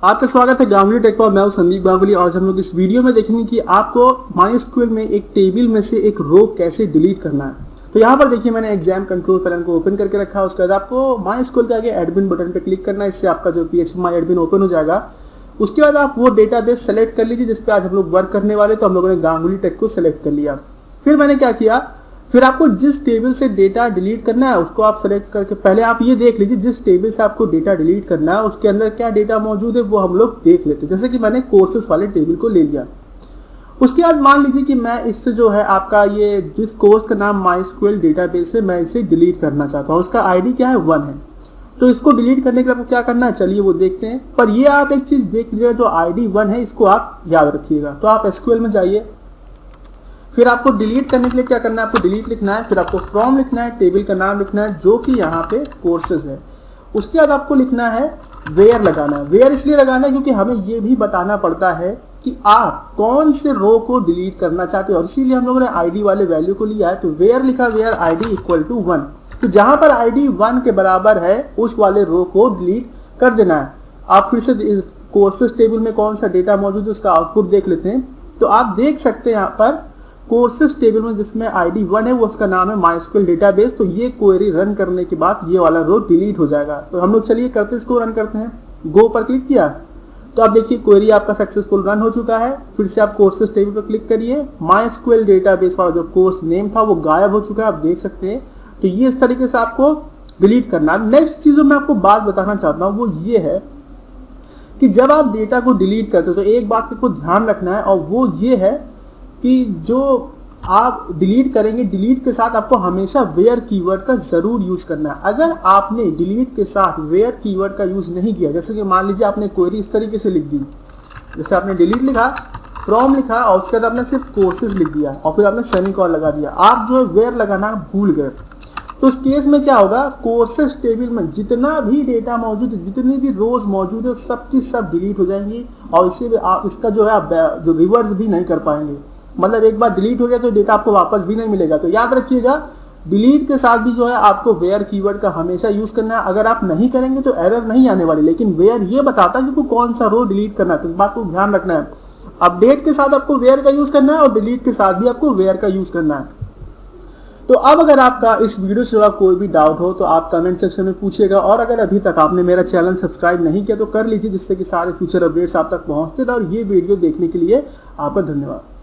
आपका स्वागत है गांगुली टेक पर। मैं हूं संदीप गांगुली। आज हम लोग इस वीडियो में देखेंगे कि आपको माइस्क्यूएल में एक टेबल में से एक रो कैसे डिलीट करना है। तो यहाँ पर देखिए मैंने एग्जाम कंट्रोल पैनल को ओपन करके रखा है। उसके बाद आपको माइस्क्यूएल के आगे एडमिन बटन पर क्लिक करना है। इससे आपका जो PHP माई एडमिन ओपन हो जाएगा। उसके बाद आप वो डेटाबेस सेलेक्ट कर लीजिए जिस पे आज हम लोग वर्क करने वाले। तो हम लोगों ने गांगुली टेक को सेलेक्ट कर लिया। फिर मैंने क्या किया, फिर आपको जिस टेबल से डेटा डिलीट करना है उसको आप सेलेक्ट करके पहले आप ये देख लीजिए जिस टेबल से आपको डेटा डिलीट करना है उसके अंदर क्या डेटा मौजूद है वो हम लोग देख लेते हैं। जैसे कि मैंने कोर्सेस वाले टेबल को ले लिया। उसके बाद मान लीजिए कि मैं इससे जो है आपका ये जिस कोर्स का नाम माइस्क्यूएल डेटाबेस है मैं इसे डिलीट करना चाहता हूँ। उसका ID क्या है 1 है। तो इसको डिलीट करने के लिए आपको क्या करना है, चलिए वो देखते हैं। पर ये आप एक चीज़ देख लीजिएगा, जो ID 1 है इसको आप याद रखिएगा। तो आप SQL में जाइए। फिर आपको डिलीट करने के लिए क्या करना है, आपको डिलीट लिखना है। फिर आपको फ्रॉम लिखना है, टेबल का नाम लिखना है जो कि यहाँ पे कोर्सेज है। उसके बाद आपको लिखना है वेयर लगाना है। वेयर इसलिए लगाना है क्योंकि हमें ये भी बताना पड़ता है कि आप कौन से रो को डिलीट करना चाहते हो, और इसीलिए हम लोगों ने ID वाले वैल्यू को लिया है। तो वेयर लिखा, वेयर ID इक्वल टू 1। तो जहाँ पर ID 1 के बराबर है उस वाले रो को डिलीट कर देना है। आप फिर से कोर्सेज टेबल में कौन सा डेटा मौजूद है उसका आउटपुट देख लेते हैं। तो आप देख सकते हैं यहाँ पर कोर्सेज टेबल में जिसमें ID 1 है वो उसका नाम है माइस्क्यूएल डेटाबेस। तो ये क्वेरी रन करने के बाद ये वाला रो डिलीट हो जाएगा। तो हम लोग चलिए करते इसको रन करते हैं। गो पर क्लिक किया तो आप देखिए क्वेरी आपका सक्सेसफुल रन हो चुका है। फिर से आप कोर्सेज टेबल पर क्लिक करिए। माइस्क्यूएल डेटाबेस वाला जो कोर्स नेम था वो गायब हो चुका है, आप देख सकते हैं। तो ये इस तरीके से आपको डिलीट करना है। नेक्स्ट चीज़ जो मैं आपको बात बताना चाहता हूँ वो ये है कि जब आप डेटा को डिलीट करते हो तो एक बात को ध्यान रखना है, और वो ये है कि जो आप डिलीट करेंगे, डिलीट के साथ आपको हमेशा वेयर कीवर्ड का ज़रूर यूज़ करना है। अगर आपने डिलीट के साथ वेयर कीवर्ड का यूज़ नहीं किया, जैसे कि मान लीजिए आपने क्वेरी इस तरीके से लिख दी, जैसे आपने डिलीट लिखा, फ्रॉम लिखा और उसके बाद आपने सिर्फ कोर्सेज लिख दिया और फिर आपने सेमीकोलन लगा दिया, आप जो है वेयर लगाना भूल गए, तो उस केस में क्या होगा, कोर्सेज टेबल में जितना भी डेटा मौजूद है, जितनी भी रोज मौजूद है, सब की सब डिलीट हो जाएंगी। और इससे भी आप इसका जो है आप जो रिवर्स भी नहीं कर पाएंगे। मतलब एक बार डिलीट हो गया तो डेटा आपको वापस भी नहीं मिलेगा। तो याद रखिएगा डिलीट के साथ भी जो है आपको वेयर कीवर्ड का हमेशा यूज करना है। अगर आप नहीं करेंगे तो एरर नहीं आने वाली, लेकिन वेयर ये बताता है कि कौन सा रो डिलीट करना है। तो इस बात को ध्यान रखना है। अपडेट के साथ आपको वेयर का यूज करना है और डिलीट के साथ भी आपको वेयर का यूज करना है। तो अब अगर आपका इस वीडियो से जुड़ा कोई भी डाउट हो तो आप कमेंट सेक्शन में पूछिएगा। और अगर अभी तक आपने मेरा चैनल सब्सक्राइब नहीं किया तो कर लीजिए, जिससे कि सारे फ्यूचर अपडेट्स आप तक पहुंचते रहे। और ये वीडियो देखने के लिए आपका धन्यवाद।